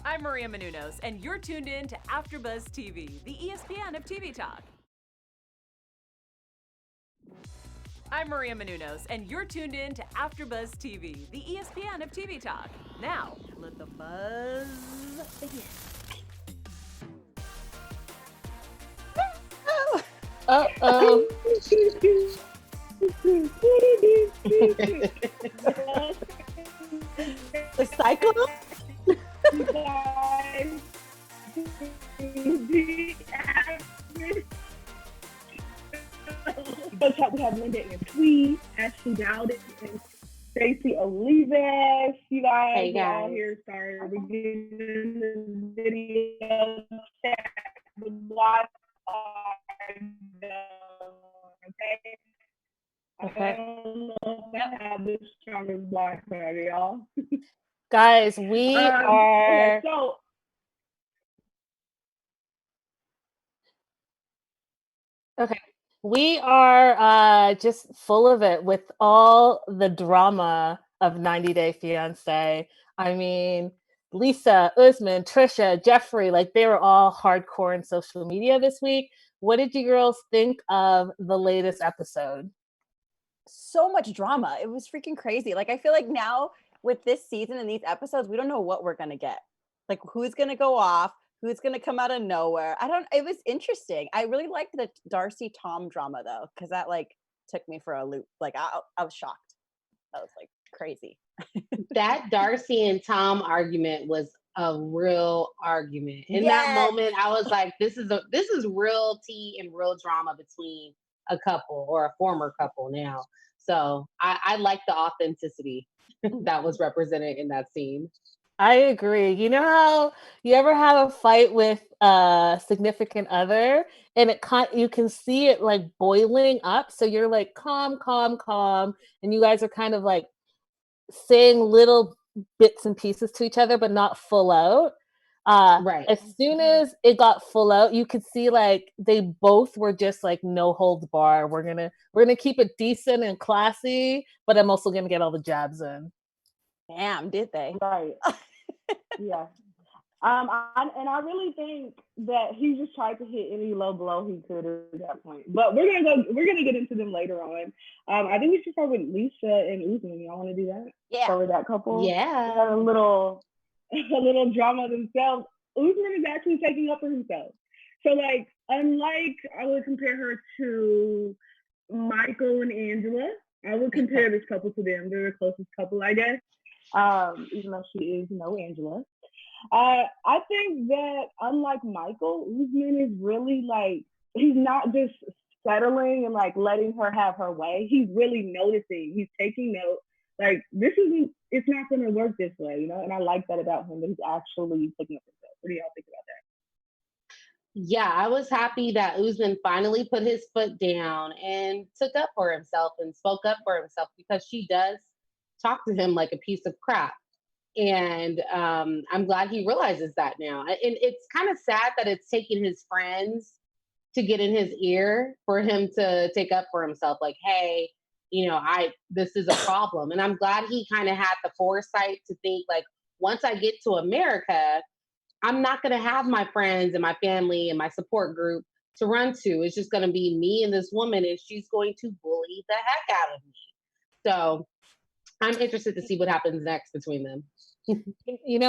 I'm Maria Menounos, and you're tuned in to AfterBuzz TV, the ESPN of TV talk. I'm Maria Menounos, and you're tuned in to AfterBuzz TV, the ESPN of TV talk. Now, let the buzz begin. Uh-oh. The cycle? You guys. We have Linda Antwi, Ashley Bowden, and Stacey Olivas. You guys, Hey, guys. All here started. We're getting the video chat. The watch Okay. I don't know if I have the strongest watch party, y'all. Guys, we are... Okay, so Okay. We are just full of it with all the drama of 90 Day Fiance. I mean, Lisa, Usman, Trisha, Geoffrey, like they were all hardcore in social media this week. What did you girls think of the latest episode? So much drama. It was freaking crazy. Like, I feel like now with this season and these episodes, we don't know what we're going to get. Like, who's going to go off? Who's going to come out of nowhere? It was interesting. I really liked the Darcy Tom drama though, because that like took me for a loop. Like, I was shocked. That was like crazy. That Darcy and Tom argument was a real argument. In that moment, I was like, this is real tea and real drama between a couple or a former couple now. So I like the authenticity that was represented in that scene. I agree. You know how you ever have a fight with a significant other and you can see it like boiling up. So you're like, calm, calm, calm. And you guys are kind of like saying little bits and pieces to each other, but not full out. Right. As soon as it got full out, you could see like they both were just like no holds bar. We're gonna keep it decent and classy, but I'm also gonna get all the jabs in. Damn, did they? right, yeah. And I really think that he just tried to hit any low blow he could at that point. But we're gonna get into them later on. I think we should start with Lisa and Usman. Y'all want to do that? Yeah. Start with that couple. Yeah. They had a little drama themselves. Usman is actually taking up for himself. So like, unlike I would compare her to Michael and Angela, I would compare this couple to them. They're the closest couple, I guess. Even though she is no Angela. I think that unlike Michael, Usman is really like, he's not just settling and like letting her have her way. He's really noticing. He's taking note. Like, it's not going to work this way, you know? And I like that about him, that he's actually taking up himself. What do y'all think about that? Yeah, I was happy that Usman finally put his foot down and took up for himself and spoke up for himself, because she does talk to him like a piece of crap. And I'm glad he realizes that now. And it's kind of sad that it's taken his friends to get in his ear for him to take up for himself. Like, hey, this is a problem. And I'm glad he kind of had the foresight to think, like, once I get to America, I'm not going to have my friends and my family and my support group to run to. It's just going to be me and this woman, and she's going to bully the heck out of me. So I'm interested to see what happens next between them.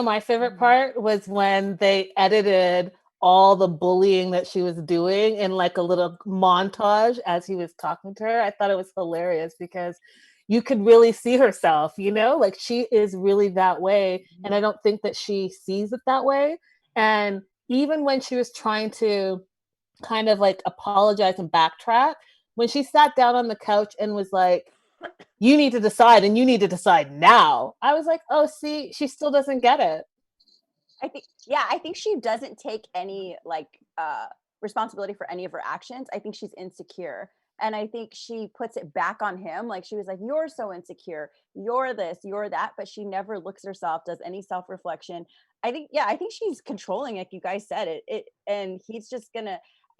My favorite part was when they edited all the bullying that she was doing in like a little montage as he was talking to her. I thought it was hilarious because you could really see herself, like she is really that way. And I don't think that she sees it that way. And even when she was trying to kind of like apologize and backtrack, when she sat down on the couch and was like, you need to decide, and you need to decide now, I was like, oh, see, she still doesn't get it. I think she doesn't take any like responsibility for any of her actions. I think she's insecure. And I think she puts it back on him. Like, she was like, you're so insecure. You're this, you're that. But she never looks at herself, does any self-reflection. I think she's controlling, like you guys said it. And he's just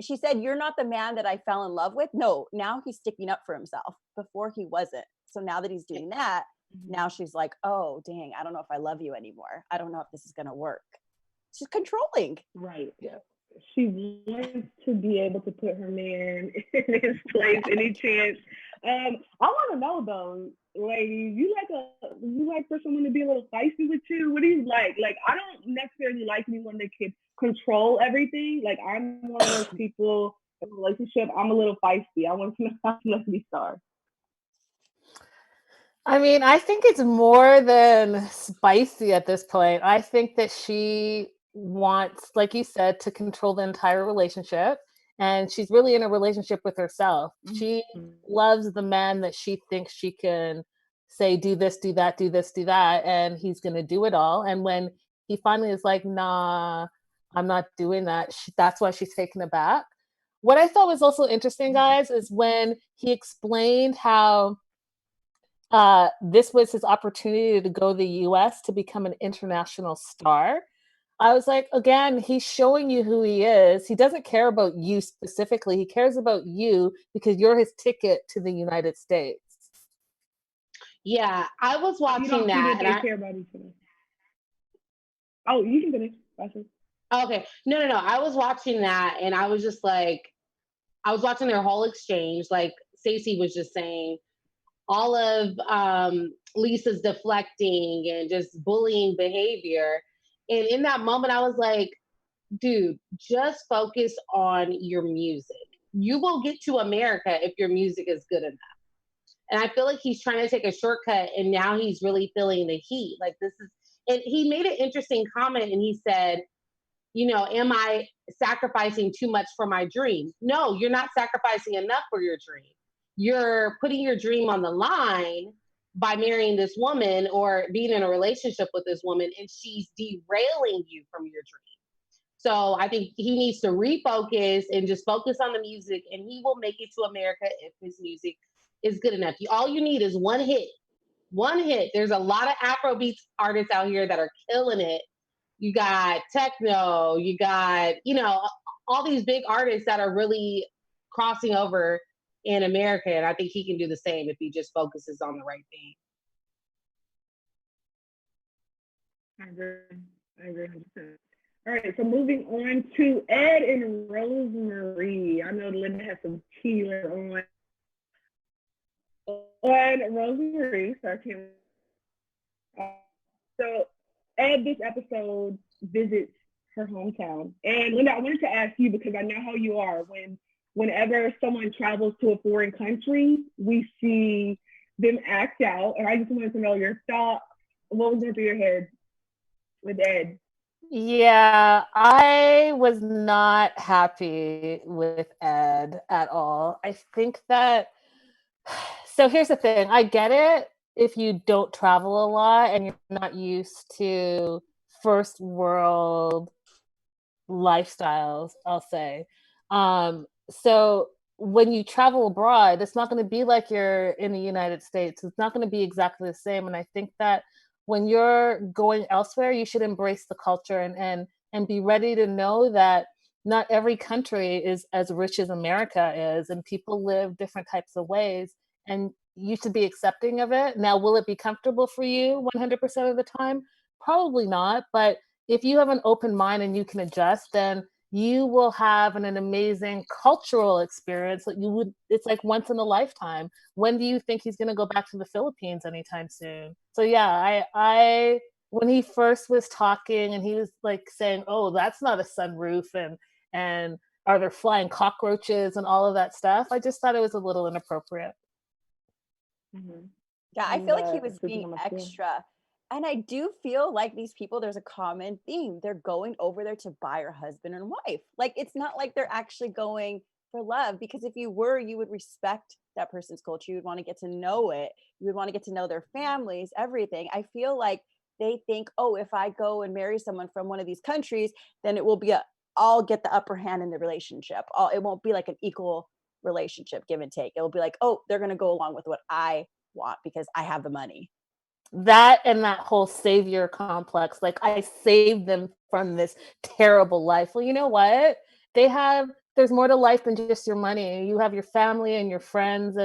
she said, you're not the man that I fell in love with. No, now he's sticking up for himself. Before he wasn't. So now that he's doing that, now she's like, oh, dang, I don't know if I love you anymore. I don't know if this is going to work. she's controlling. Right. Yeah. She wants to be able to put her man in his place any chance. I want to know though, ladies, you like for someone to be a little feisty with you? What do you like? Like, I don't necessarily like anyone that can control everything. Like, I'm one of those people in a relationship. I'm a little feisty. I want to know how to let me start. I mean, I think it's more than spicy at this point. I think that she wants, like you said, to control the entire relationship. And she's really in a relationship with herself. She loves the man that she thinks she can say, do this, do that, do this, do that. And he's going to do it all. And when he finally is like, nah, I'm not doing that, that's why she's taken aback. What I thought was also interesting, guys, is when he explained how this was his opportunity to go to the US to become an international star. I was like, again, he's showing you who he is. He doesn't care about you specifically. He cares about you because you're his ticket to the United States. Yeah, I was You watching don't see that, that they care about each other. Oh, you can finish. okay, no. I was watching that, and I was just like, I was watching their whole exchange. Like Stacey was just saying, all of Lisa's deflecting and just bullying behavior. And in that moment, I was like, dude, just focus on your music. You will get to America if your music is good enough. And I feel like he's trying to take a shortcut, and now he's really feeling the heat. Like, this is, and he made an interesting comment, and he said, you know, am I sacrificing too much for my dream? No, you're not sacrificing enough for your dream. You're putting your dream on the line by marrying this woman or being in a relationship with this woman, and she's derailing you from your dream. So I think he needs to refocus and just focus on the music, and he will make it to America if his music is good enough. All you need is one hit. One hit. There's a lot of Afrobeats artists out here that are killing it. You got techno, you got, you know, all these big artists that are really crossing over in America. And I think he can do the same if he just focuses on the right thing. I agree 100%. All right, so moving on to Ed and Rosemarie. I know Linda has some tea on Rosemarie. So Ed, this episode visits her hometown. And Linda, I wanted to ask you, because I know how you are, whenever someone travels to a foreign country, we see them act out. And I just wanted to know your thoughts. What was going through your head with Ed? Yeah, I was not happy with Ed at all. I think that, so here's the thing. I get it if you don't travel a lot and you're not used to first world lifestyles, I'll say. So when you travel abroad, it's not going to be like you're in the United States. It's not going to be exactly the same. And I think that when you're going elsewhere, you should embrace the culture and be ready to know that not every country is as rich as America is, and people live different types of ways, and you should be accepting of it. Now, will it be comfortable for you 100% of the time? Probably not, but if you have an open mind and you can adjust, then you will have an amazing cultural experience that you would, it's like once in a lifetime. When do you think he's going to go back to the Philippines anytime soon? So yeah, I when he first was talking and he was like saying, oh, that's not a sunroof, and are there flying cockroaches and all of that stuff, I just thought it was a little inappropriate. Mm-hmm. Yeah, I feel like he was being extra. And I do feel like these people, there's a common theme. They're going over there to buy her husband and wife. Like, it's not like they're actually going for love, because if you were, you would respect that person's culture. You would want to get to know it. You would want to get to know their families, everything. I feel like they think, oh, if I go and marry someone from one of these countries, then it will be I'll get the upper hand in the relationship. It won't be like an equal relationship, give and take. It will be like, oh, they're going to go along with what I want because I have the money. That and that whole savior complex, like, I saved them from this terrible life. Well, you know what, there's more to life than just your money. You have your family and your friends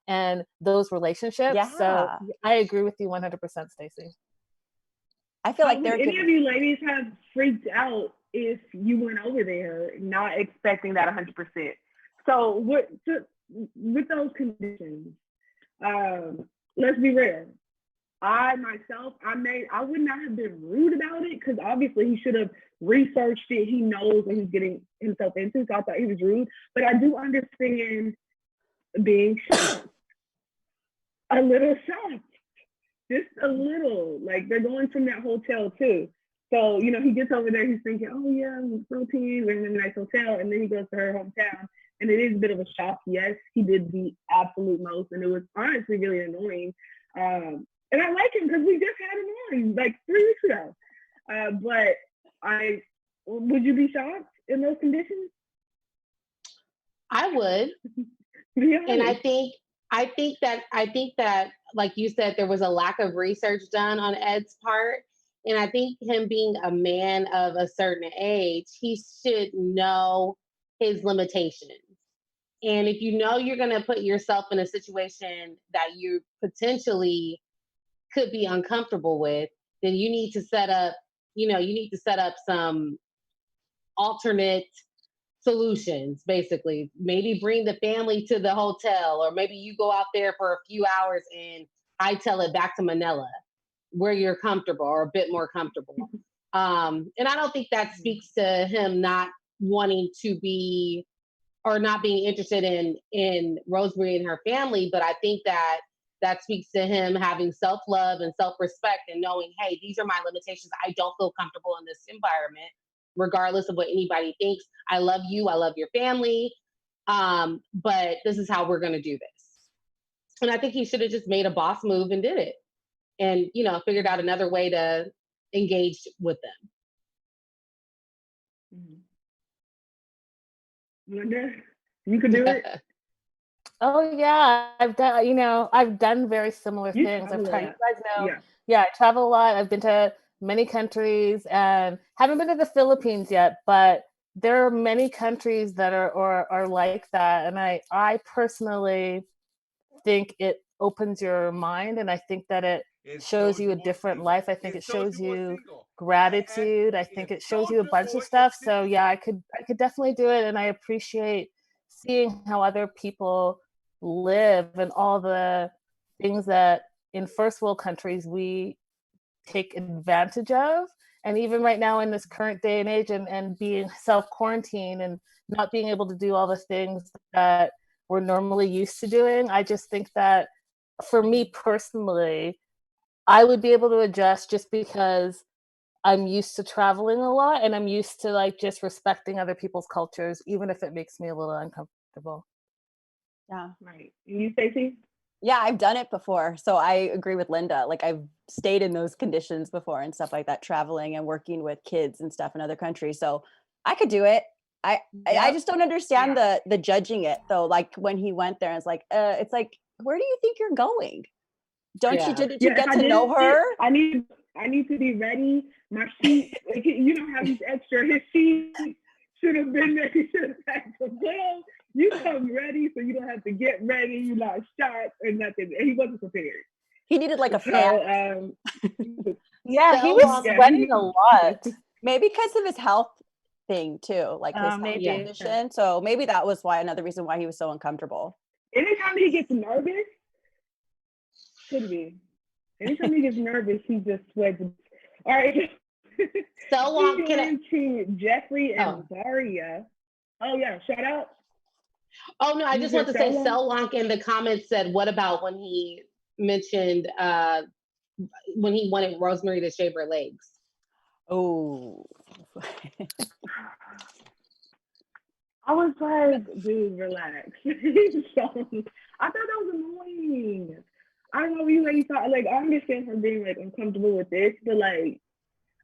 and those relationships. Yeah. So I agree with you 100%, Stacey. I feel like would they're any good. of you ladies have freaked out if you went over there not expecting that 100%? So with those conditions, let's be real. I myself, I would not have been rude about it because obviously he should have researched it. He knows what he's getting himself into. So I thought he was rude, but I do understand being shocked, a little shocked, just a little. Like they're going from that hotel too. So, you know, he gets over there, he's thinking, oh yeah, protein, we're in a nice hotel. And then he goes to her hometown. And it is a bit of a shock. Yes, he did the absolute most. And it was honestly really annoying. And I like him because we just had him on like 3 weeks ago. But would you be shocked in those conditions? I would. Yeah. And I think that, like you said, there was a lack of research done on Ed's part. And I think him being a man of a certain age, he should know his limitations. And if you know you're going to put yourself in a situation that you potentially could be uncomfortable with, then you need to set up some alternate solutions, basically. Maybe bring the family to the hotel, or maybe you go out there for a few hours and hightail it back to Manila where you're comfortable or a bit more comfortable. And I don't think that speaks to him not wanting to be or not being interested in Rosemarie and her family, but I think that speaks to him having self-love and self-respect and knowing, hey, these are my limitations. I don't feel comfortable in this environment, regardless of what anybody thinks. I love you. I love your family. But this is how we're going to do this. And I think he should have just made a boss move and did it. And, you know, figured out another way to engage with them. Linda, you could do it. Oh yeah, I've done very similar things. I've tried. You guys know, I travel a lot. I've been to many countries and haven't been to the Philippines yet, but there are many countries that are like that. And I personally think it opens your mind, and I think that it shows you a different life. I think it shows you gratitude. I think it shows you a bunch of stuff. So yeah, I could definitely do it, and I appreciate seeing how other people live and all the things that in first world countries we take advantage of. And even right now in this current day and age, and being self-quarantined and not being able to do all the things that we're normally used to doing, I just think that for me personally, I would be able to adjust just because I'm used to traveling a lot, and I'm used to like just respecting other people's cultures, even if it makes me a little uncomfortable. Yeah. Right. And you, Stacey? Yeah, I've done it before. So I agree with Linda. Like I've stayed in those conditions before and stuff like that, traveling and working with kids and stuff in other countries. So I could do it. I just don't understand the judging it though. Like when he went there, it's like, where do you think you're going? Did you get to know her? I need to be ready. My sheet, you don't have these extra. His sheet should have been there. He should have had some clothes. You come ready so you don't have to get ready. You're not shocked or nothing. And he wasn't prepared. He needed like a fan. Yeah, he was sweating a lot. Maybe because of his health thing too, like his health condition. So maybe that was another reason why he was so uncomfortable. Anytime he gets nervous, could be. Anytime he gets nervous, he just sweats. All right. So long. Can I to Geoffrey and Varya? Oh yeah, shout out. Oh no, I just want to say Selwonk in the comments said, what about when he mentioned when he wanted Rosemarie to shave her legs? Oh. I was like, dude, relax. So, I thought that was annoying. I don't know if you ladies thought, like, I understand her being like uncomfortable with this, but like,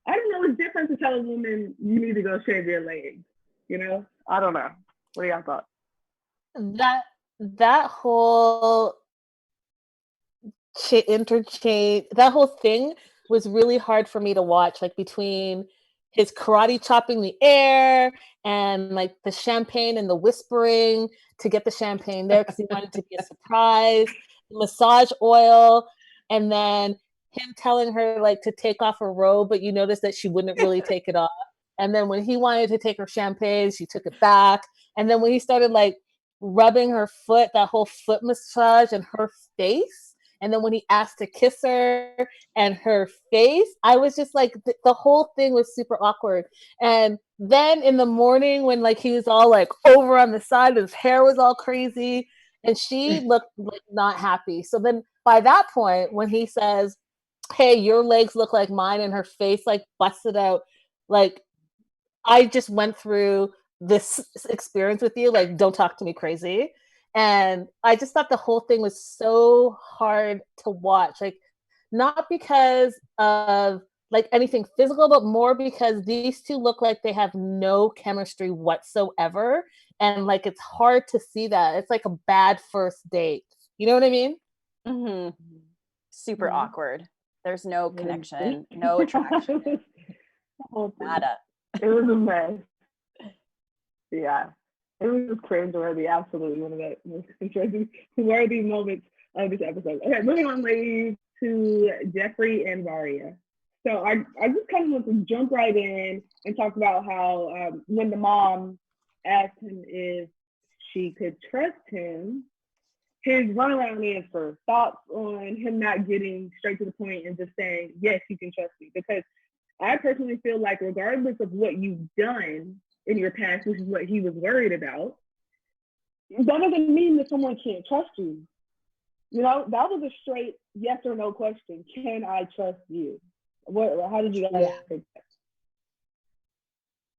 I don't know, it's different to tell a woman you need to go shave your legs, you know? I don't know. What do y'all thought? That whole interchange, that whole thing was really hard for me to watch, like between his karate chopping the air and like the champagne and the whispering to get the champagne there because he wanted to be a surprise, massage oil, and then him telling her like to take off her robe, but you noticed that she wouldn't really take it off. And then when he wanted to take her champagne, she took it back. And then when he started like rubbing her foot, that whole foot massage and her face. And then when he asked to kiss her and her face, I was just like, the whole thing was super awkward. And then in the morning when like he was all like over on the side, his hair was all crazy and she looked like not happy. So then by that point, when he says, hey, your legs look like mine, and her face like busted out, like, I just went through this experience with you, like, don't talk to me crazy. And I just thought the whole thing was so hard to watch, like, not because of like anything physical, but more because these two look like they have no chemistry whatsoever. And like, it's hard to see that. It's like a bad first date. You know what I mean? Mm-hmm. Super awkward. There's no connection, no attraction. Nada. It was a mess. Yeah. It was just cringeworthy. Absolutely one of the most cringeworthy moments of this episode. Okay, moving on, ladies, to Geoffrey and Varya. So I just kind of want to jump right in and talk about how when the mom asked him if she could trust him, his runaround answer, thoughts on him not getting straight to the point and just saying, yes, you can trust me. Because I personally feel like regardless of what you've done in your past, which is what he was worried about, that doesn't mean that someone can't trust you. You know, that was a straight yes or no question. Can I trust you? How did you guys think that?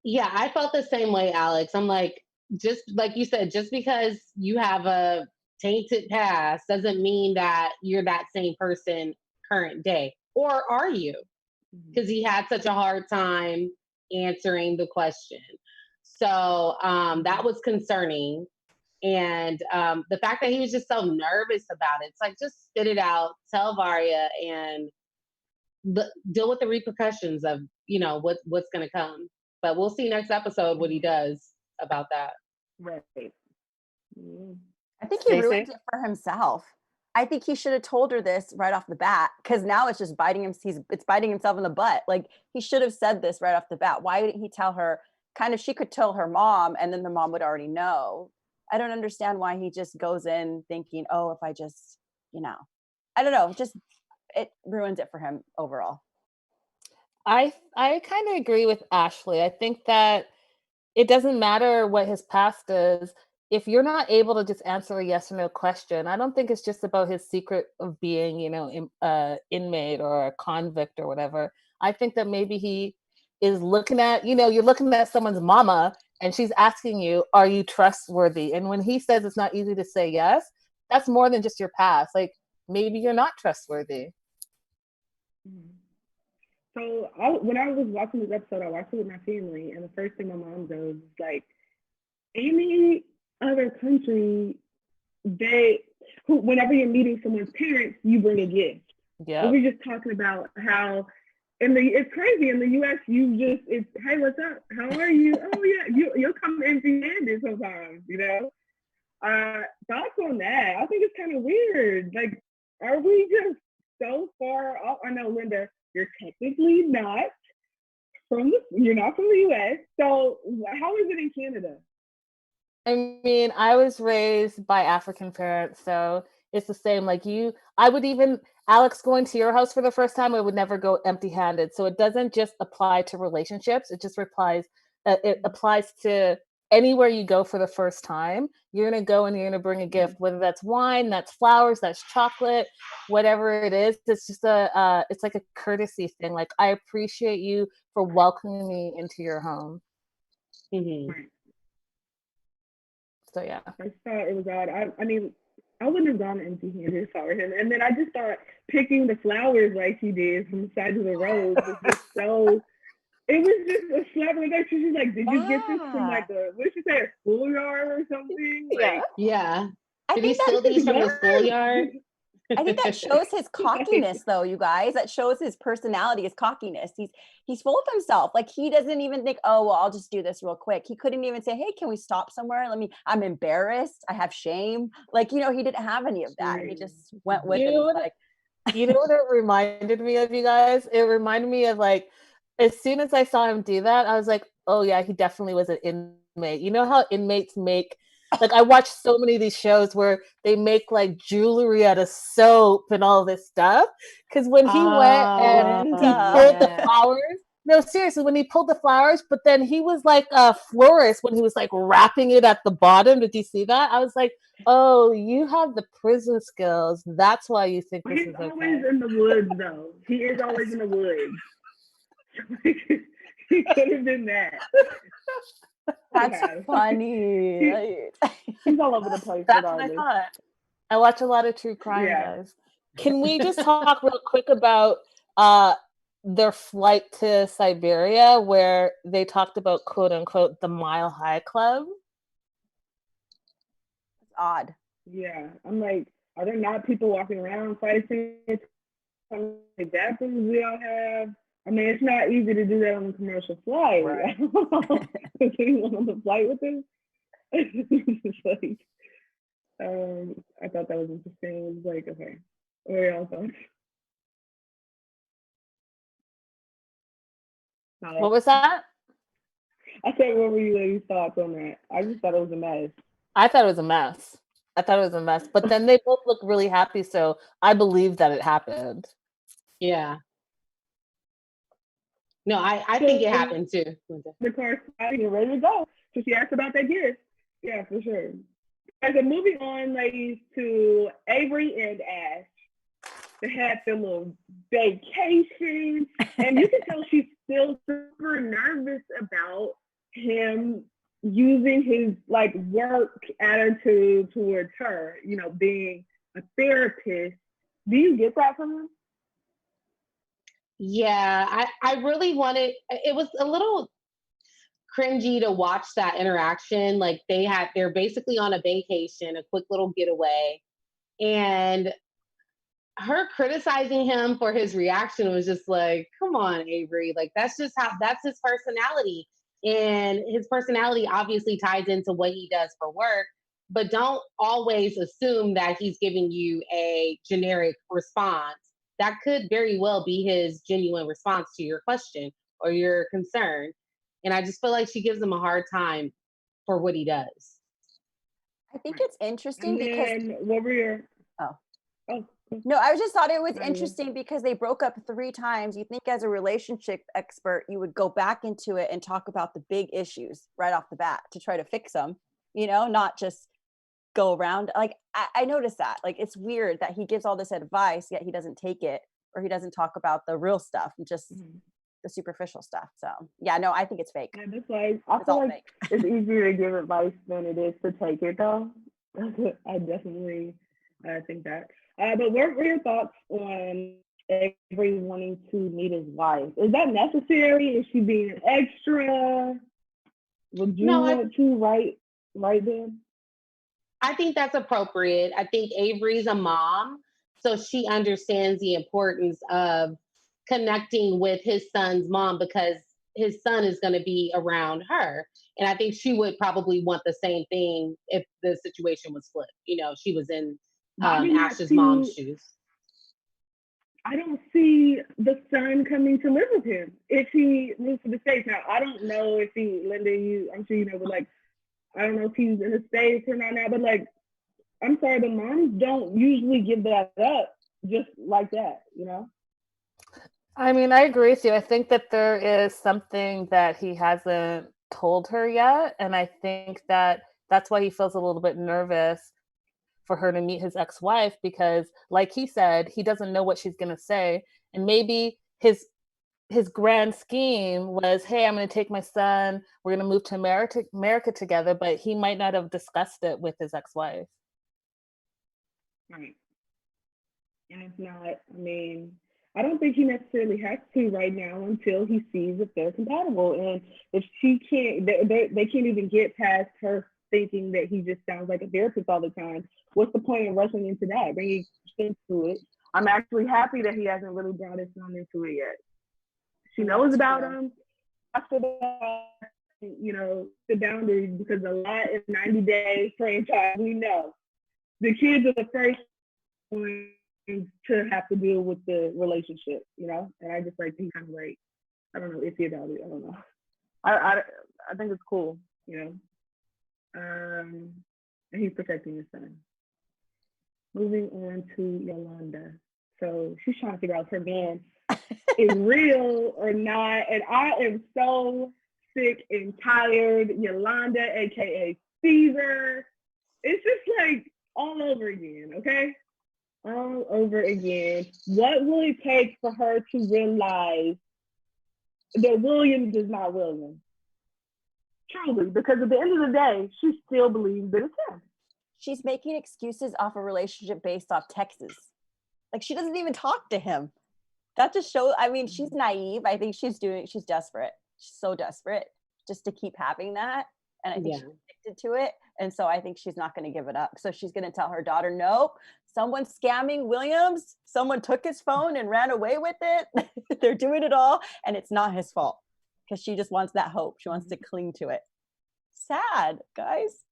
Yeah, I felt the same way, Alex. I'm like, just like you said, just because you have a tainted past doesn't mean that you're that same person current day. Or are you? Because he had such a hard time answering the question. So that was concerning. And the fact that he was just so nervous about it, it's like, just spit it out, tell Varya, and deal with the repercussions of, you know, what's going to come. But we'll see next episode what he does about that. Right. I think he ruined it for himself. I think he should have told her this right off the bat, because now it's just biting himself in the butt. Like, he should have said this right off the bat. Why didn't he tell her? Kind of, she could tell her mom, and then the mom would already know. I don't understand why he just goes in thinking, oh, if I just, you know, I don't know, just it ruins it for him overall. I kind of agree with Ashley. I think that it doesn't matter what his past is. If you're not able to just answer a yes or no question, I don't think it's just about his secret of being, you know, inmate or a convict or whatever. I think that maybe he is looking at, you know, you're looking at someone's mama and she's asking you, are you trustworthy? And when he says it's not easy to say yes, that's more than just your past. Like, maybe you're not trustworthy. So when I was watching this episode, I watched it with my family, and the first thing my mom does is like, any other country, whenever you're meeting someone's parents, you bring a gift. Yeah. We're just talking about how it's crazy in the U.S. It's hey, what's up? How are you? Oh yeah, you'll come empty-handed sometimes, you know. Thoughts on that? I think it's kind of weird. Like, are we just so far off? I know, Linda, you're technically not you're not from the U.S. So how is it in Canada? I mean, I was raised by African parents, so it's the same. Like I would even, Alex, going to your house for the first time, I would never go empty-handed. So it doesn't just apply to relationships. It just it applies to anywhere you go for the first time. You're going to go and you're going to bring a gift, whether that's wine, that's flowers, that's chocolate, whatever it is. It's just it's like a courtesy thing. Like, I appreciate you for welcoming me into your home. Mm-hmm. So yeah, I thought it was odd. I mean, I wouldn't have gone empty-handed if I were him. And then I just started picking the flowers like he did from the side of the road. It was just a slap in the face. She's like, did you get this from like what did she say, a schoolyard or something? Yeah. Like, did he steal these from the schoolyard? I think that shows his cockiness, though, you guys. That shows his personality, his cockiness. He's full of himself. Like, he doesn't even think, oh, well, I'll just do this real quick. He couldn't even say, hey, can we stop somewhere? I'm embarrassed. I have shame. Like, you know, he didn't have any of that. He just went with it. Like, You know what it reminded me of, you guys? It reminded me of like, as soon as I saw him do that, I was like, oh yeah, he definitely was an inmate. You know how inmates make, like, I watched so many of these shows where they make like jewelry out of soap and all this stuff. Because when he went and he pulled the yeah. flowers, no, seriously, when he pulled the flowers, but then he was like a florist when he was like wrapping it at the bottom. Did you see that? I was like, oh, you have the prison skills. That's why you think this He's is always okay. in the woods, though. He is always in the woods. He could have been that. That's Okay. funny. He's all over the place That's what I regardless. thought. I watch a lot of true crime, Yeah. guys. Can we just talk real quick about uh their flight to Siberia, where they talked about quote unquote the Mile High Club? It's odd. Yeah. I'm like, are there not people walking around fighting like that things we all have? I mean, it's not easy to do that on a commercial flight. Right. Is anyone on the flight with us? It's like, I thought that was interesting. It was like, okay, what are y'all thoughts? What was that? I said, what were you ladies' thoughts on that? I just thought it was a mess. I thought it was a mess. I thought it was a mess. But then they both look really happy, so I believe that it happened. Yeah. No, I think it happened too. The car's starting and ready to go. So she asked about that gift. Yeah, for sure. As a moving on, ladies, to Avery and Ash. They had their little vacation, and you can tell she's still super nervous about him using his like work attitude towards her, you know, being a therapist. Do you get that from him? Yeah, I really wanted, it was a little cringy to watch that interaction. Like they're basically on a vacation, a quick little getaway. And her criticizing him for his reaction was just like, come on, Avery. Like that's his personality. And his personality obviously ties into what he does for work, but don't always assume that he's giving you a generic response. That could very well be his genuine response to your question or your concern. And I just feel like she gives him a hard time for what he does. I think it's interesting because what were your no, I just thought it was interesting because they broke up 3 times. You think as a relationship expert, you would go back into it and talk about the big issues right off the bat to try to fix them, you know, not just go around. Like, I noticed that. Like, it's weird that he gives all this advice, yet he doesn't take it or he doesn't talk about the real stuff, just the superficial stuff. So, yeah, no, I think it's fake. Yeah, that's like, I feel like it's easier to give advice than it is to take it, though. I definitely think that. But what were your thoughts on Avery wanting to meet his wife? Is that necessary? Is she being an extra? Would you want to right then? I think that's appropriate. I think Avery's a mom, so she understands the importance of connecting with his son's mom because his son is going to be around her. And I think she would probably want the same thing if the situation was flipped. You know, she was in Ash's mom's shoes. I don't see the son coming to live with him if he moves to the States. Now, I don't know if Linda, I'm sure you know, but like, I don't know if he's in the States or not now, but like, I'm sorry, the moms don't usually give that up just like that, you know? I mean, I agree with you. I think that there is something that he hasn't told her yet. And I think that that's why he feels a little bit nervous for her to meet his ex-wife, because like he said, he doesn't know what she's going to say. And maybe his grand scheme was, hey, I'm going to take my son, we're going to move to America together, but he might not have discussed it with his ex-wife. Right. And it's not, I mean, I don't think he necessarily has to right now until he sees if they're compatible. And if she can't, they can't even get past her thinking that he just sounds like a therapist all the time. What's the point of rushing into that? Bringing into it. I'm actually happy that he hasn't really brought his son into it yet. She knows about him. After that, you know, the boundaries, because a lot in 90 Day franchise, we know. The kids are the first one to have to deal with the relationship, you know? And I just like think kind of like, I don't know, iffy about it. I don't know. I think it's cool, you know? And he's protecting his son. Moving on to Yolanda. So she's trying to figure out if her man is real or not. And I am so sick and tired. Yolanda, aka Caesar. It's just like all over again, okay? All over again. What will it take for her to realize that Williams is not William? Truly, because at the end of the day, she still believes that it's him. She's making excuses off a relationship based off Texas. Like, she doesn't even talk to him. That just shows, I mean, she's naive. I think she's desperate. She's so desperate just to keep having that. And I think she's addicted to it. And so I think she's not going to give it up. So she's going to tell her daughter, nope, someone's scamming Williams. Someone took his phone and ran away with it. They're doing it all. And it's not his fault, because she just wants that hope. She wants to cling to it. Sad, guys.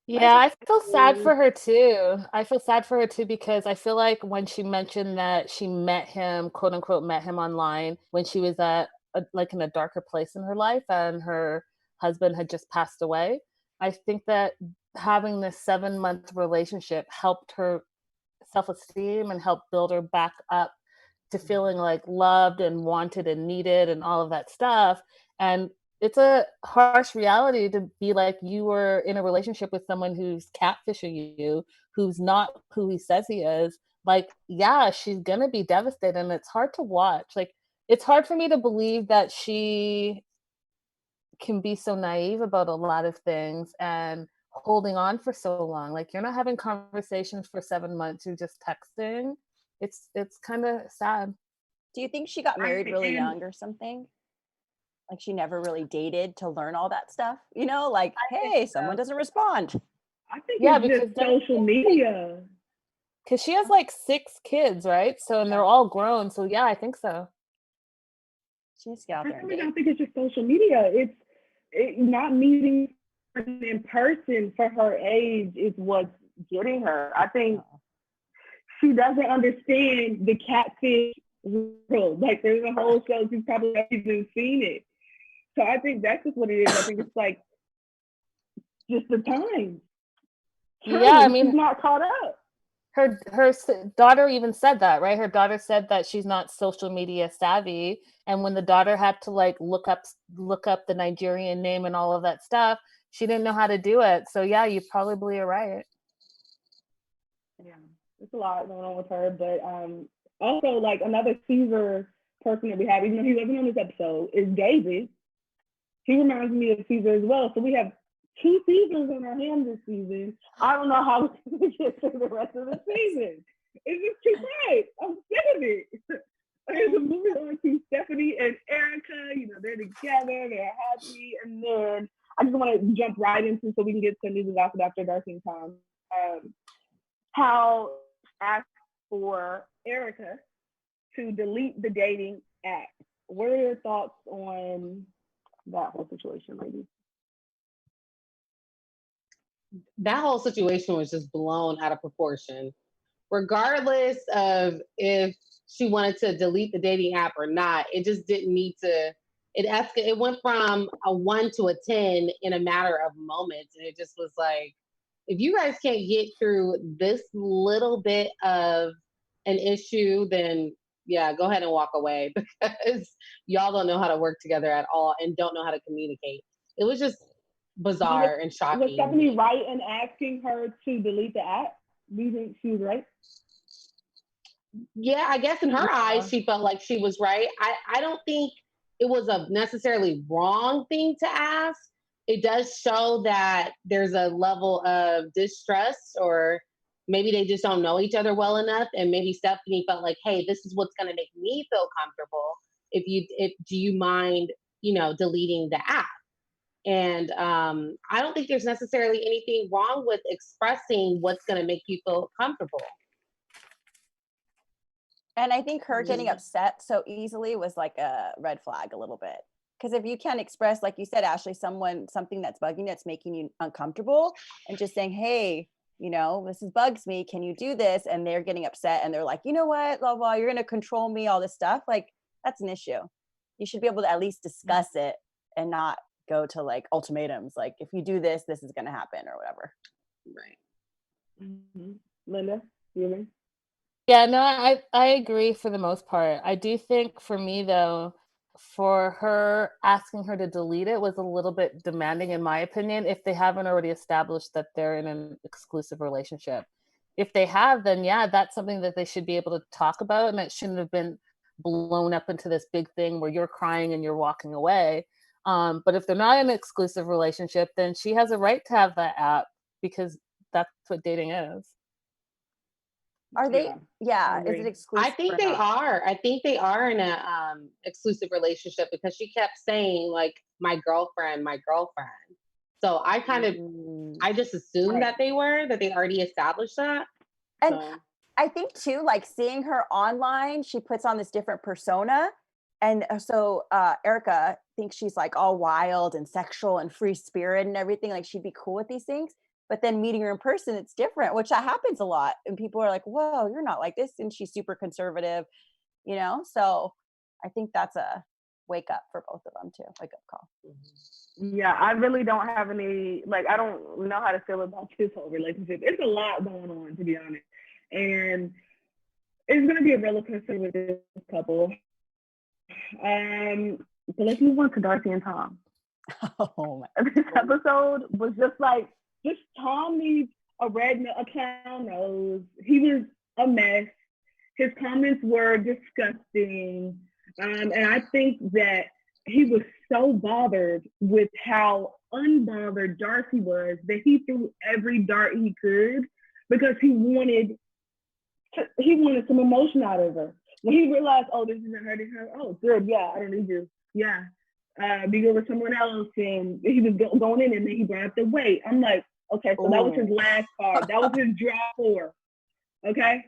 Yeah, I feel sad for her too. I feel sad for her too, because I feel like when she mentioned that she met him, quote unquote, met him online when she was at like in a darker place in her life and her husband had just passed away. I think that having this 7-month relationship helped her self-esteem and helped build her back up to feeling like loved and wanted and needed and all of that stuff. And it's a harsh reality to be like, you were in a relationship with someone who's catfishing you, who's not who he says he is. Like, yeah, she's gonna be devastated, and it's hard to watch. Like, it's hard for me to believe that she can be so naive about a lot of things and holding on for so long. Like, you're not having conversations for 7 months, you're just texting. It's kind of sad. Do you think she got married really young or something? Like, she never really dated to learn all that stuff, you know? Like, hey, someone doesn't respond. I think Yeah, it's because just social media. Because she has like 6 kids, right? So, and they're all grown. So, yeah, I think so. She needs to get out there and I date. think it's just social media. It's not meeting in person for her age is what's getting her. I think she doesn't understand the catfish world. Like, there's a whole show, she's probably not even seen it. So I think that's just what it is. I think it's like just the time. Yeah, I mean, she's not caught up. Her daughter even said that, right? Her daughter said that she's not social media savvy, and when the daughter had to like look up the Nigerian name and all of that stuff, she didn't know how to do it. So yeah, you probably are right. Yeah, there's a lot going on with her, but also like another Caesar person that we have, even though he wasn't on this episode, is David. He reminds me of Caesar as well. So we have 2 Caesars on our hands this season. I don't know how we're going to get through the rest of the season. It's just too late. I'm sick of it. Okay, so moving on to Stephanie and Erica. You know, they're together, they're happy. And then I just want to jump right into, so we can get to news and gossip after Darcy and Tom. How asked for Erica to delete the dating app. What are your thoughts on that whole situation, ladies? That whole situation was just blown out of proportion. Regardless of if she wanted to delete the dating app or not, it just didn't need to. It went from a 1 to a 10 in a matter of moments, and it just was like, if you guys can't get through this little bit of an issue, then yeah, go ahead and walk away, because y'all don't know how to work together at all and don't know how to communicate. It was just bizarre and shocking. Was Stephanie right in asking her to delete the app? Do you think she was right? Yeah, I guess in her eyes, she felt like she was right. I don't think it was a necessarily wrong thing to ask. It does show that there's a level of distrust, or maybe they just don't know each other well enough. And maybe Stephanie felt like, hey, this is what's going to make me feel comfortable. Do you mind, deleting the app? And I don't think there's necessarily anything wrong with expressing what's going to make you feel comfortable. And I think her getting upset so easily was like a red flag a little bit. Because if you can't express, like you said, Ashley, something that's bugging, that's making you uncomfortable, and just saying, hey, this bugs me. Can you do this? And they're getting upset and they're like, you know what, blah, blah, you're going to control me, all this stuff. Like, that's an issue. You should be able to at least discuss it and not go to like ultimatums. Like, if you do this, this is going to happen or whatever. Right. Mm-hmm. Linda, you? Yeah, no, I agree for the most part. I do think for me though, for her asking her to delete it was a little bit demanding in my opinion, if they haven't already established that they're in an exclusive relationship. If they have, then yeah, that's something that they should be able to talk about, and it shouldn't have been blown up into this big thing where you're crying and you're walking away. But if they're not in an exclusive relationship, then she has a right to have that app, because that's what dating is. Are they? Yeah. Is it exclusive? I think they are. I think they are in a exclusive relationship, because she kept saying like my girlfriend. So I kind of, I just assumed that they already established that. And I think too, like seeing her online, she puts on this different persona. And so Erica thinks she's like all wild and sexual and free spirit and everything. Like she'd be cool with these things. But then meeting her in person, it's different, which that happens a lot. And people are like, whoa, you're not like this. And she's super conservative, So I think that's a wake up for both of them too. Wake up call. Yeah, I really don't have any, like, I don't know how to feel about this whole relationship. It's a lot going on, to be honest. And it's going to be a roller coaster with this couple. But let's move on to Darcy and Tom. Oh my This episode was just Tom needs a clown nose. He was a mess. His comments were disgusting. And I think that he was so bothered with how unbothered Darcy was that he threw every dart he could, because he wanted some emotion out of her. When he realized, oh, this isn't hurting her, oh, good, yeah, I don't need you. Yeah. Be good with someone else. And he was going in, and then he brought up the weight. I'm like, okay, so that was his last card. That was his draw 4. Okay?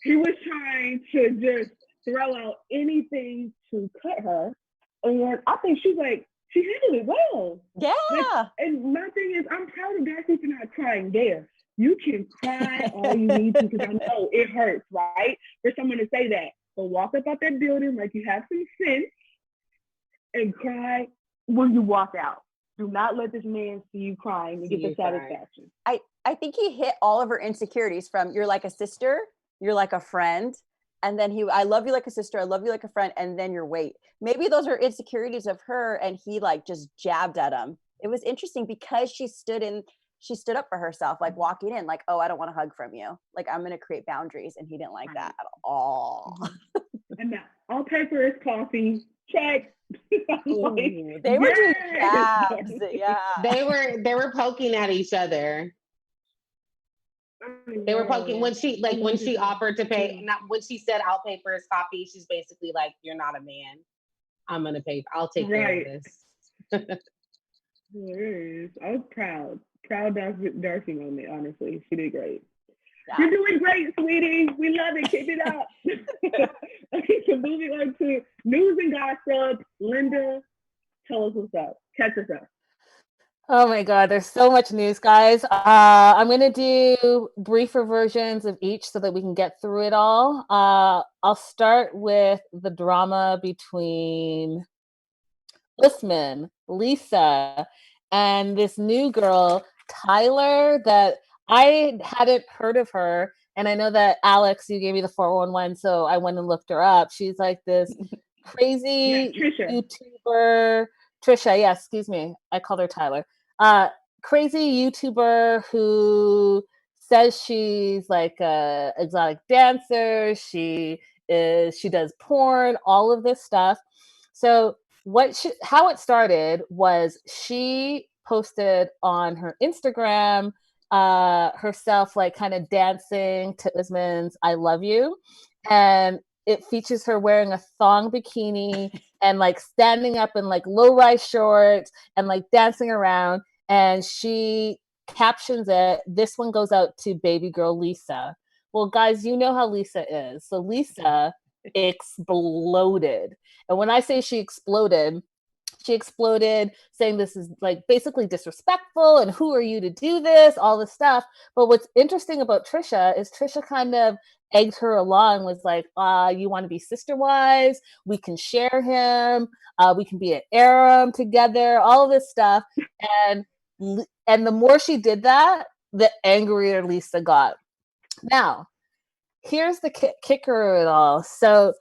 He was trying to just throw out anything to cut her. And I think she handled it well. Yeah. Like, and my thing is, I'm proud of Darcy for not crying there. You can cry all you need to, because I know it hurts, right? For someone to say that. But walk up out that building like you have some sense and cry when you walk out. Do not let this man see you crying and get the satisfaction. I think he hit all of her insecurities, from you're like a sister, you're like a friend, and then I love you like a sister, I love you like a friend, and then your weight. Maybe those are insecurities of her, and he like just jabbed at him. It was interesting because she stood up for herself, like walking in, like, oh, I don't want a hug from you. Like, I'm going to create boundaries. And he didn't like that at all. And now I'll pay for his coffee. Check. Ooh, they were doing jabs. Yeah. They were poking at each other. They were poking when she offered to pay. Not when she said, "I'll pay for his coffee." She's basically like, "You're not a man. I'm gonna pay. I'll take care of this." Yes, I was proud Darcy moment. Honestly, she did great. Yeah. You're doing great, sweetie. We love it. Keep it up. Okay, so moving on to news and gossip. Linda, tell us what's up. Catch us up. Oh my God, there's so much news, guys. I'm going to do briefer versions of each so that we can get through it all. I'll start with the drama between Usman, Lisa, and this new girl, Tyler, that I hadn't heard of her. And I know that Alex, you gave me the 411, so I went and looked her up. She's like this crazy YouTuber. Trisha, yeah, excuse me. I called her Tyler. Crazy YouTuber who says she's like a exotic dancer. She does porn, all of this stuff. So how it started was she posted on her Instagram herself like kind of dancing to Usman's I Love You. And it features her wearing a thong bikini and like standing up in like low-rise shorts and like dancing around. And she captions it, "This one goes out to baby girl Lisa." Well, guys, you know how Lisa is. So Lisa exploded. And when I say she exploded, She exploded saying this is like basically disrespectful and who are you to do this, all this stuff. But what's interesting about Trisha is Trisha kind of egged her along, was like, you want to be sister wives, we can share him, we can be an harem together, all of this stuff. And the more she did that, the angrier Lisa got. Now, here's the kicker of it all. So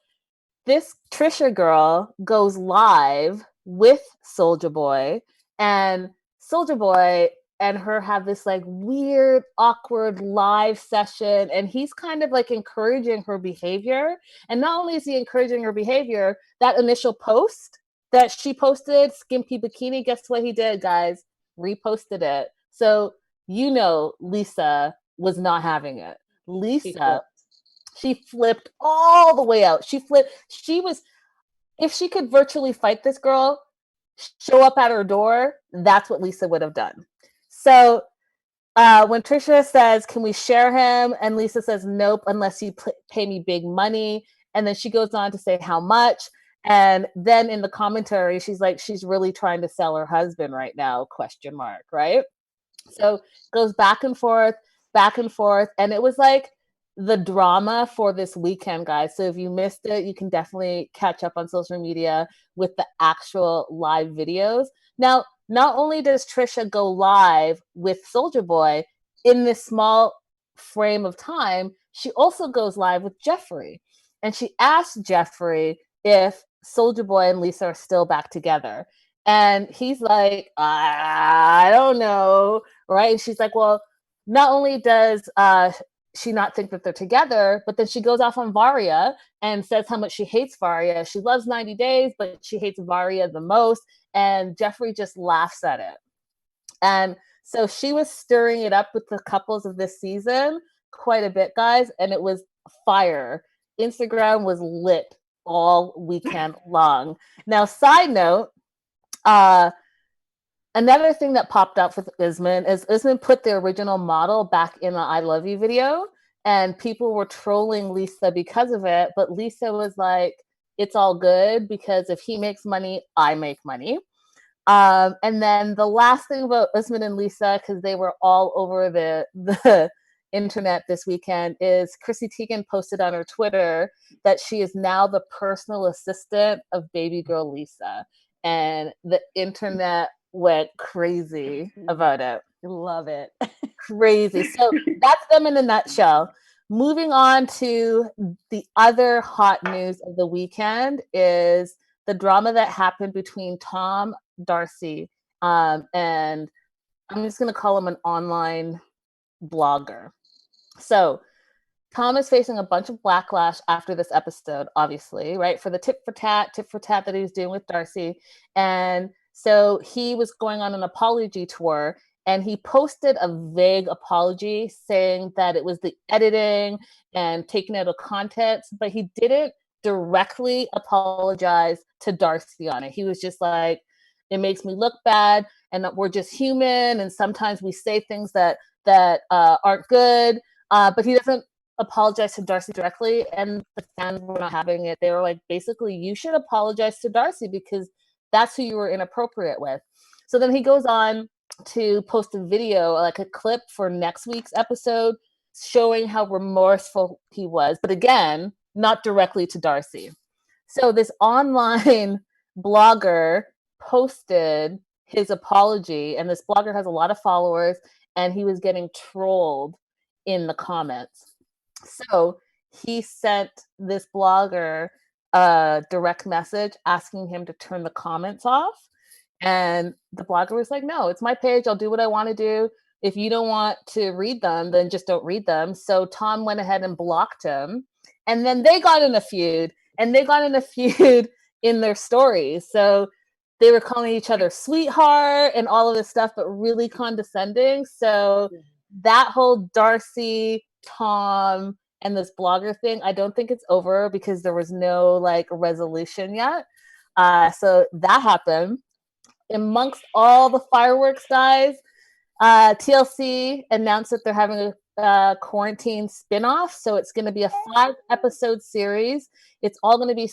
this Trisha girl goes live with Soulja Boy, and Soulja Boy and her have this like weird, awkward live session, and he's kind of like encouraging her behavior. And not only is he encouraging her behavior, that initial post that she posted, skimpy bikini, guess what he did, guys? Reposted it. So Lisa was not having it. Lisa, she flipped all the way out. She was, if she could virtually fight this girl, show up at her door, that's what Lisa would have done. So when Trisha says, can we share him? And Lisa says, nope, unless you pay me big money. And then she goes on to say how much. And then in the commentary, she's like, she's really trying to sell her husband right now, ? Right? So it goes back and forth. And it was like the drama for this weekend, guys. So if you missed it, you can definitely catch up on social media with the actual live videos. Now, not only does Trisha go live with Soulja Boy in this small frame of time, she also goes live with Geoffrey. And she asked Geoffrey if Soulja Boy and Lisa are still back together. And he's like, I don't know, right? And she's like, well, not only does she not think that they're together, but then she goes off on Varya and says how much she hates Varya. She loves 90 Days, but she hates Varya the most. And Geoffrey just laughs at it. And so she was stirring it up with the couples of this season quite a bit, guys. And it was fire. Instagram was lit all weekend long. Now, side note, another thing that popped up with Usman is Usman put the original model back in the I Love You video, and people were trolling Lisa because of it. But Lisa was like, it's all good because if he makes money, I make money. And then the last thing about Usman and Lisa, because they were all over the internet this weekend, is Chrissy Teigen posted on her Twitter that she is now the personal assistant of baby girl Lisa. And the internet went crazy about it. Love it. Crazy. So that's them in a nutshell. Moving on to the other hot news of the weekend is the drama that happened between Tom, Darcy, and I'm just going to call him an online blogger. So Tom is facing a bunch of backlash after this episode, obviously, right? For the tit for tat that he was doing with Darcy. And so he was going on an apology tour, and he posted a vague apology saying that it was the editing and taking out of context, but he didn't directly apologize to Darcy on it. He was just like, it makes me look bad, and that we're just human, and sometimes we say things that aren't good, but he doesn't apologize to Darcy directly, and the fans were not having it. They were like, basically, you should apologize to Darcy because that's who you were inappropriate with. So then he goes on to post a video, like a clip for next week's episode, showing how remorseful he was, but again, not directly to Darcy. So this online blogger posted his apology, and this blogger has a lot of followers, and he was getting trolled in the comments. So he sent this blogger a direct message asking him to turn the comments off. And the blogger was like, no, it's my page. I'll do what I want to do. If you don't want to read them, then just don't read them. So Tom went ahead and blocked him. And then they got in a feud. And they got in a feud in their stories. So they were calling each other sweetheart and all of this stuff, but really condescending. So that whole Darcy, Tom, and this blogger thing, I don't think it's over because there was no like resolution yet. So that happened. Amongst all the fireworks, guys, TLC announced that they're having quarantine spinoff. So it's going to be a 5-episode series. It's all going to be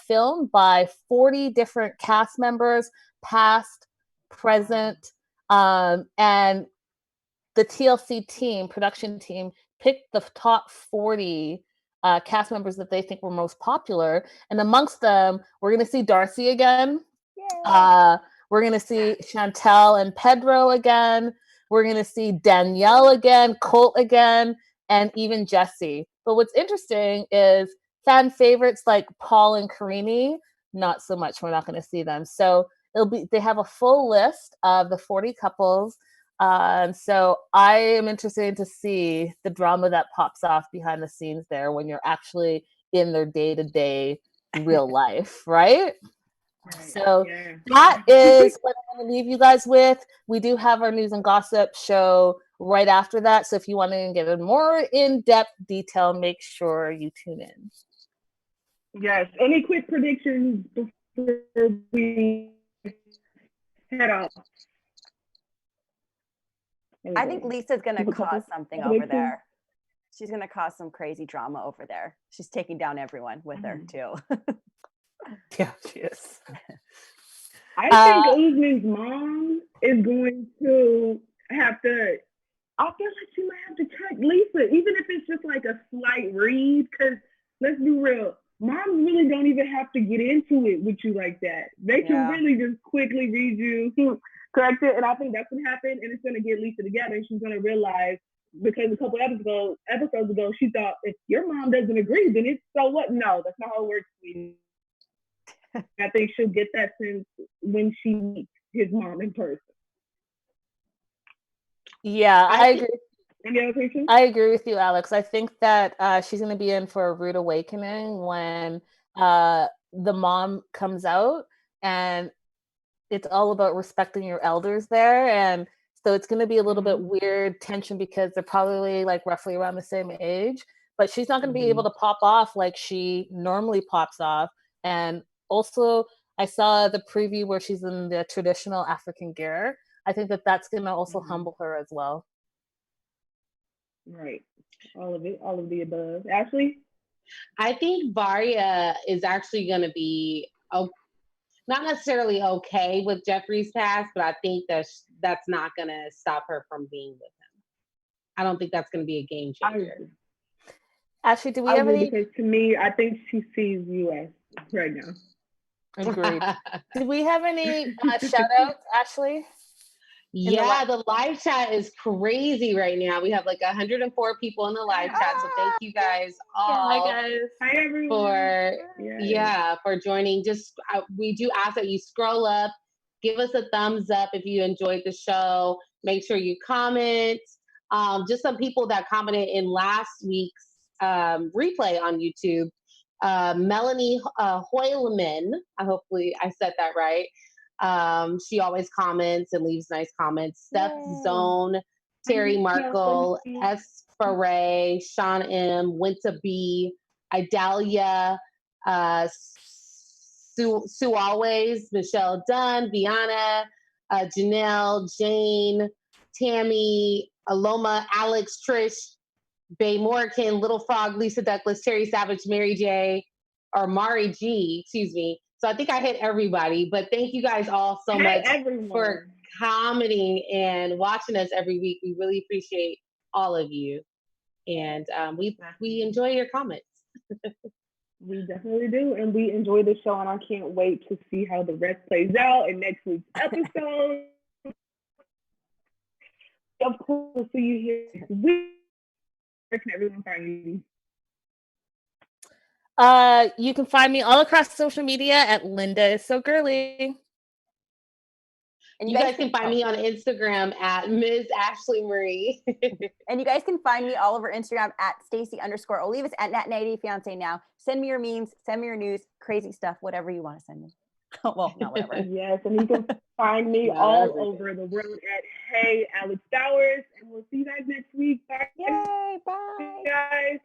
filmed by 40 different cast members, past, present, and the TLC production team, picked the top 40 cast members that they think were most popular. And amongst them, we're going to see Darcy again. We're going to see Chantel and Pedro again. We're going to see Danielle again, Colt again, and even Jesse. But what's interesting is fan favorites like Paul and Karini, not so much. We're not going to see them. So they have a full list of the 40 couples. So I am interested to see the drama that pops off behind the scenes there when you're actually in their day-to-day real life, right? So that is what I'm going to leave you guys with. We do have our news and gossip show right after that. So if you want to get a more in-depth detail, make sure you tune in. Yes. Any quick predictions before we head off? I think Lisa's going to cause something over there. She's going to cause some crazy drama over there. She's taking down everyone with her, too. Yeah, she is. I think Usman's mom is going to have to, I feel like she might have to check Lisa, even if it's just like a slight read, because let's be real, moms really don't even have to get into it with you like that. They can really just quickly read you, correct it, and I think that's what happened, and it's going to get Lisa together, and she's going to realize, because a couple episodes ago, she thought, if your mom doesn't agree, then it's so what? No, that's not how it works. I think she'll get that sense when she meets his mom in person. Yeah, I agree. Any other questions? I agree with you, Alex. I think that she's going to be in for a rude awakening when the mom comes out, and it's all about respecting your elders there. And so it's going to be a little bit weird tension because they're probably like roughly around the same age, but she's not going to be able to pop off like she normally pops off. And also, I saw the preview where she's in the traditional African gear. I think that that's going to also humble her as well. Right. All of it, all of the above. Ashley? I think Varya is actually going to be not necessarily okay with Geoffrey's past, but I think that's not going to stop her from being with him. I don't think that's going to be a game changer. Ashley, do we have any? Because to me, I think she sees US right now. Agreed. Do we have any shout outs, Ashley? Yeah, the live chat is crazy right now. We have like 104 people in the live chat. So thank you guys all Hi, everyone. for joining. Just we do ask that you scroll up, give us a thumbs up if you enjoyed the show. Make sure you comment. Just some people that commented in last week's replay on YouTube. Melanie Hoyleman, hopefully I said that right. She always comments and leaves nice comments. Steph Zone, Terry Markle, S. Foray, Sean M, Winta B, Idalia, Sue Always, Michelle Dunn, Viana, Janelle, Jane, Tammy, Aloma, Alex, Trish, Bay Morgan, Little Frog, Lisa Douglas, Terry Savage, Mary J, or Mari G, excuse me. So I think I hit everybody, but thank you guys all so much for commenting and watching us every week. We really appreciate all of you. And we enjoy your comments. We definitely do. And we enjoy the show, and I can't wait to see how the rest plays out in next week's episode. Of course, we'll see you here next week. Where can everyone find you? You can find me all across social media at Linda is so girly. And you guys can find me on Instagram at Ms. Ashley Marie. And you guys can find me all over Instagram at Stacey_Olivas at Nat90 Fiance now. Send me your memes, send me your news, crazy stuff, whatever you want to send me. Well, not whatever. Yes, and you can find me all over the world at Hey Alex Bowers, and we'll see you guys next week. Bye. Yay, bye. Guys.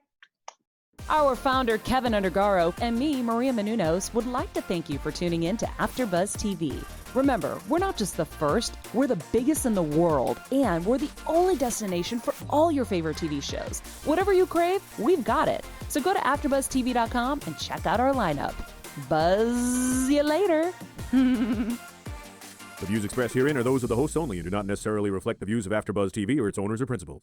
Our founder, Keven Undergaro, and me, Maria Menounos, would like to thank you for tuning in to AfterBuzz TV. Remember, we're not just the first, we're the biggest in the world, and we're the only destination for all your favorite TV shows. Whatever you crave, we've got it. So go to AfterBuzzTV.com and check out our lineup. Buzz you later. The views expressed herein are those of the hosts only and do not necessarily reflect the views of AfterBuzz TV or its owners or principals.